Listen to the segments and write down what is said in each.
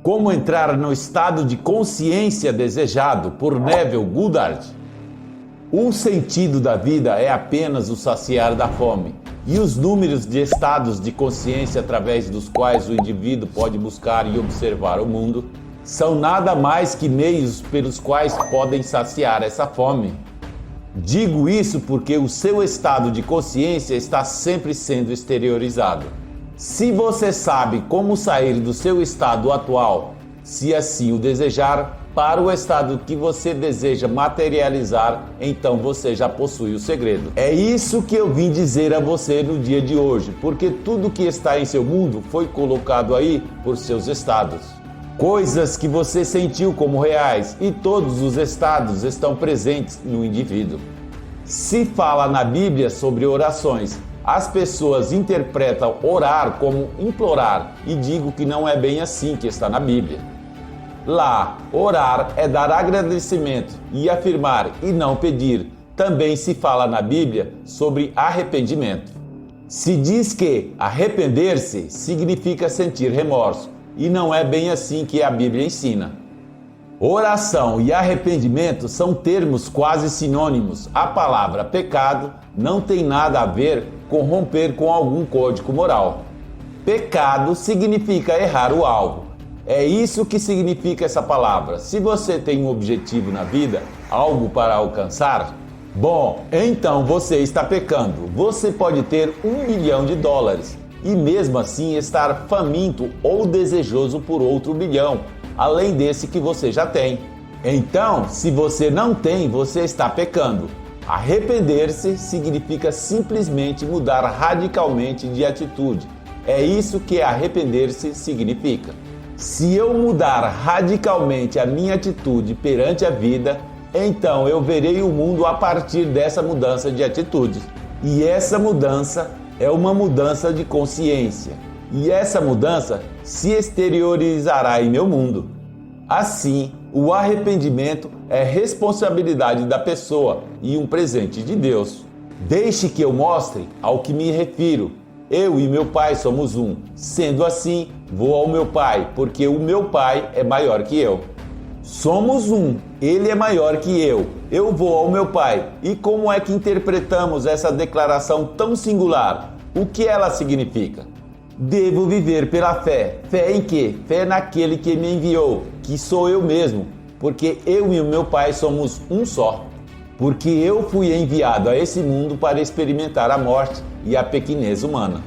Como entrar no estado de consciência desejado, por Neville Goddard. O sentido da vida é apenas o saciar da fome, e os números de estados de consciência através dos quais o indivíduo pode buscar e observar o mundo são nada mais que meios pelos quais podem saciar essa fome. Digo isso porque o seu estado de consciência está sempre sendo exteriorizado. Se você sabe como sair do seu estado atual, se assim o desejar, para o estado que você deseja materializar, então você já possui o segredo. É isso que eu vim dizer a você no dia de hoje, porque tudo que está em seu mundo foi colocado aí por seus estados. Coisas que você sentiu como reais, e todos os estados estão presentes no indivíduo. Se fala na Bíblia sobre orações, as pessoas interpretam orar como implorar, e digo que não é bem assim que está na Bíblia. Lá, orar é dar agradecimento e afirmar e não pedir. Também se fala na Bíblia sobre arrependimento. Se diz que arrepender-se significa sentir remorso, e não é bem assim que a Bíblia ensina. Oração e arrependimento são termos quase sinônimos. A palavra pecado não tem nada a ver com romper com algum código moral. Pecado significa errar o alvo. É isso que significa essa palavra. Se você tem um objetivo na vida, algo para alcançar, bom, então você está pecando. Você pode ter $1 milhão e mesmo assim estar faminto ou desejoso por outro milhão, além desse que você já tem. Então, se você não tem, você está pecando. Arrepender-se significa simplesmente mudar radicalmente de atitude. É isso que arrepender-se significa. Se eu mudar radicalmente a minha atitude perante a vida, então eu verei o mundo a partir dessa mudança de atitude. E essa mudança é uma mudança de consciência. E essa mudança se exteriorizará em meu mundo. Assim, o arrependimento é responsabilidade da pessoa e um presente de Deus. Deixe que eu mostre ao que me refiro. Eu e meu pai somos um. Sendo assim, vou ao meu pai, porque o meu pai é maior que eu. Somos um. Ele é maior que eu. Eu vou ao meu pai. E como é que interpretamos essa declaração tão singular? O que ela significa? Devo viver pela fé. Fé em quê? Fé naquele que me enviou, que sou eu mesmo, porque eu e o meu pai somos um só. Porque eu fui enviado a esse mundo para experimentar a morte e a pequenez humana.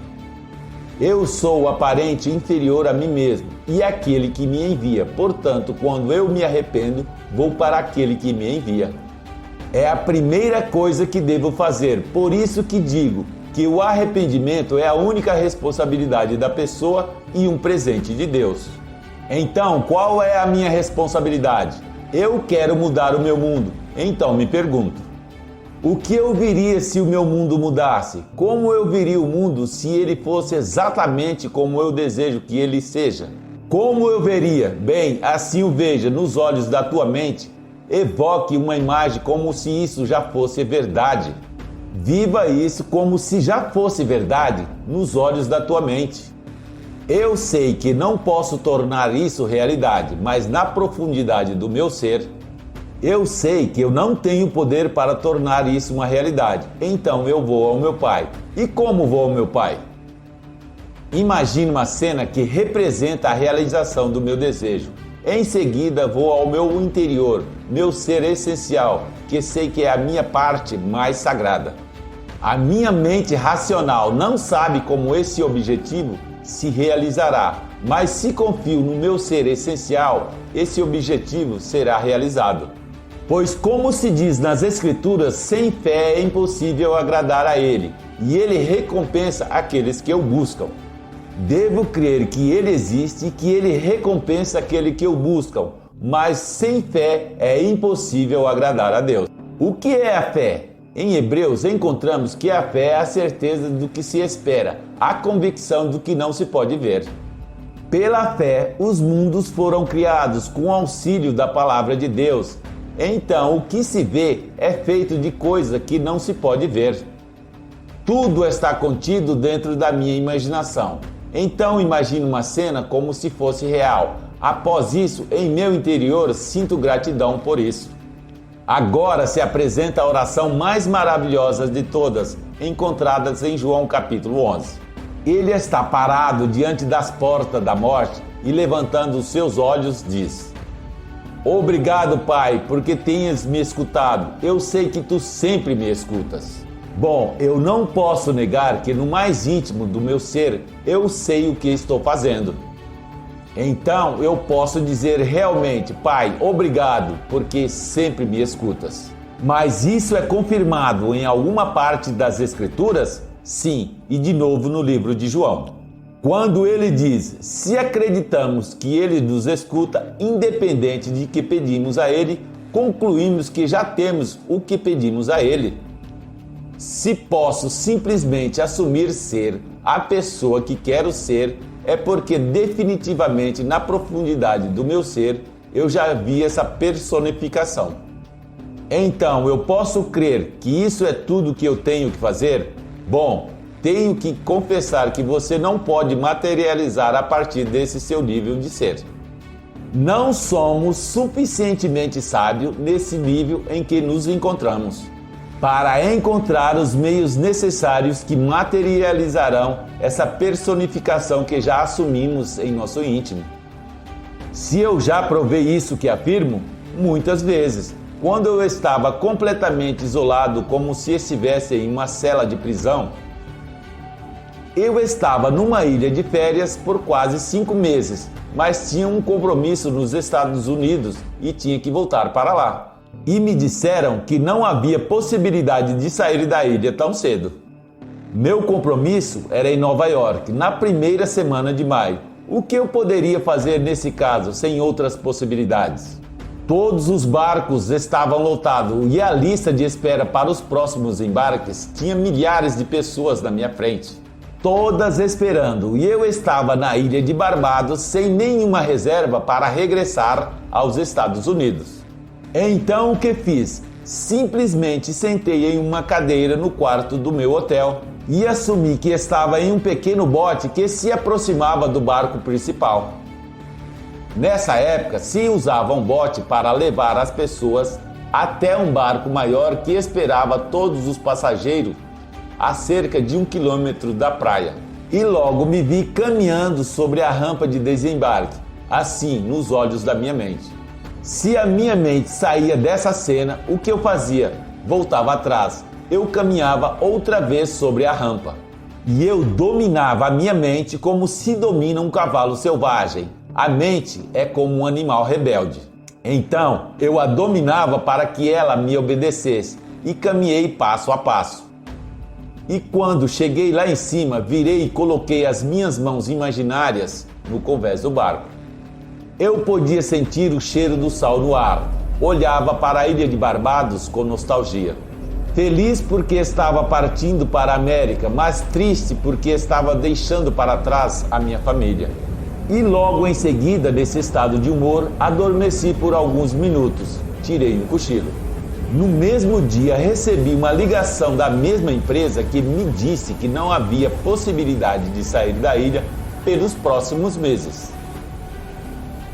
Eu sou o aparente inferior a mim mesmo e aquele que me envia. Portanto, quando eu me arrependo, vou para aquele que me envia. É a primeira coisa que devo fazer. Por isso que digo que o arrependimento é a única responsabilidade da pessoa e um presente de Deus. Então, qual é a minha responsabilidade? Eu quero mudar o meu mundo. Então me pergunto, o que eu veria se o meu mundo mudasse? Como eu veria o mundo se ele fosse exatamente como eu desejo que ele seja? Como eu veria? Bem, assim o veja nos olhos da tua mente. Evoque uma imagem como se isso já fosse verdade. Viva isso como se já fosse verdade nos olhos da tua mente. Eu sei que não posso tornar isso realidade, mas na profundidade do meu ser, eu sei que eu não tenho poder para tornar isso uma realidade. Então eu vou ao meu pai. E como vou ao meu pai? Imagine uma cena que representa a realização do meu desejo. Em seguida vou ao meu interior, meu ser essencial, que sei que é a minha parte mais sagrada. A minha mente racional não sabe como esse objetivo se realizará, mas se confio no meu ser essencial, esse objetivo será realizado. Pois como se diz nas Escrituras, sem fé é impossível agradar a Ele, e Ele recompensa aqueles que o buscam. Devo crer que Ele existe e que Ele recompensa aquele que o buscam, mas sem fé é impossível agradar a Deus. O que é a fé? Em Hebreus encontramos que a fé é a certeza do que se espera, a convicção do que não se pode ver. Pela fé, os mundos foram criados com o auxílio da palavra de Deus. Então, o que se vê é feito de coisa que não se pode ver. Tudo está contido dentro da minha imaginação. Então, imagine uma cena como se fosse real. Após isso, em meu interior, sinto gratidão por isso. Agora se apresenta a oração mais maravilhosa de todas, encontradas em João capítulo 11. Ele está parado diante das portas da morte e levantando os seus olhos diz: Obrigado, Pai, porque tenhas me escutado. Eu sei que tu sempre me escutas. Bom, eu não posso negar que no mais íntimo do meu ser, eu sei o que estou fazendo. Então eu posso dizer realmente, Pai, obrigado, porque sempre me escutas. Mas isso é confirmado em alguma parte das Escrituras? Sim, e de novo no livro de João. Quando ele diz, se acreditamos que ele nos escuta, independente de que pedimos a ele, concluímos que já temos o que pedimos a ele. Se posso simplesmente assumir ser a pessoa que quero ser, é porque definitivamente na profundidade do meu ser eu já vi essa personificação. Então eu posso crer que isso é tudo que eu tenho que fazer? Bom, tenho que confessar que você não pode materializar a partir desse seu nível de ser. Não somos suficientemente sábios nesse nível em que nos encontramos para encontrar os meios necessários que materializarão essa personificação que já assumimos em nosso íntimo. Se eu já provei isso que afirmo, muitas vezes, quando eu estava completamente isolado, como se estivesse em uma cela de prisão, eu estava numa ilha de férias por quase 5 meses, mas tinha um compromisso nos Estados Unidos e tinha que voltar para lá. E me disseram que não havia possibilidade de sair da ilha tão cedo. Meu compromisso era em Nova York, na primeira semana de maio. O que eu poderia fazer nesse caso, sem outras possibilidades? Todos os barcos estavam lotados e a lista de espera para os próximos embarques tinha milhares de pessoas na minha frente. Todas esperando, e eu estava na ilha de Barbados sem nenhuma reserva para regressar aos Estados Unidos. Então o que fiz? Simplesmente sentei em uma cadeira no quarto do meu hotel e assumi que estava em um pequeno bote que se aproximava do barco principal. Nessa época se usava um bote para levar as pessoas até um barco maior que esperava todos os passageiros a cerca de 1 quilômetro da praia. E logo me vi caminhando sobre a rampa de desembarque, assim nos olhos da minha mente. Se a minha mente saía dessa cena, o que eu fazia? Voltava atrás. Eu caminhava outra vez sobre a rampa. E eu dominava a minha mente como se domina um cavalo selvagem. A mente é como um animal rebelde. Então, eu a dominava para que ela me obedecesse e caminhei passo a passo. E quando cheguei lá em cima, virei e coloquei as minhas mãos imaginárias no convés do barco. Eu podia sentir o cheiro do sal no ar. Olhava para a ilha de Barbados com nostalgia. Feliz porque estava partindo para a América, mas triste porque estava deixando para trás a minha família. E logo em seguida desse estado de humor, adormeci por alguns minutos. Tirei um cochilo. No mesmo dia recebi uma ligação da mesma empresa que me disse que não havia possibilidade de sair da ilha pelos próximos meses.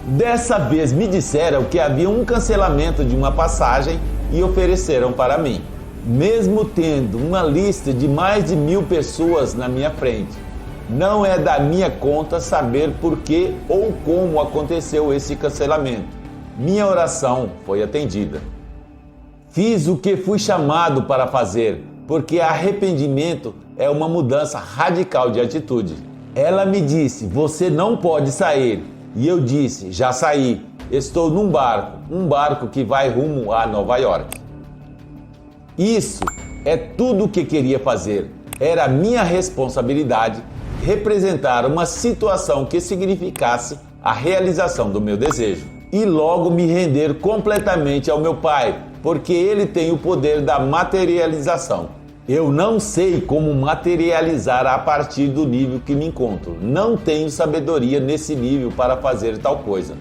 Dessa vez me disseram que havia um cancelamento de uma passagem e ofereceram para mim, mesmo tendo uma lista de mais de 1.000 pessoas na minha frente. Não é da minha conta saber por que ou como aconteceu esse cancelamento. Minha oração foi atendida. Fiz o que fui chamado para fazer, porque arrependimento é uma mudança radical de atitude. Ela me disse, você não pode sair. E eu disse, já saí, estou num barco, um barco que vai rumo a Nova York. Isso é tudo o que queria fazer. Era minha responsabilidade representar uma situação que significasse a realização do meu desejo. E logo me render completamente ao meu Pai, porque Ele tem o poder da materialização. Eu não sei como materializar a partir do nível que me encontro. Não tenho sabedoria nesse nível para fazer tal coisa.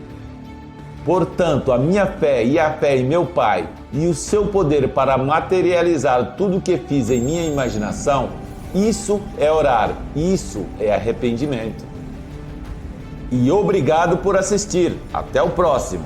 Portanto, a minha fé e a fé em meu Pai e o seu poder para materializar tudo o que fiz em minha imaginação, isso é orar, isso é arrependimento. E obrigado por assistir. Até o próximo.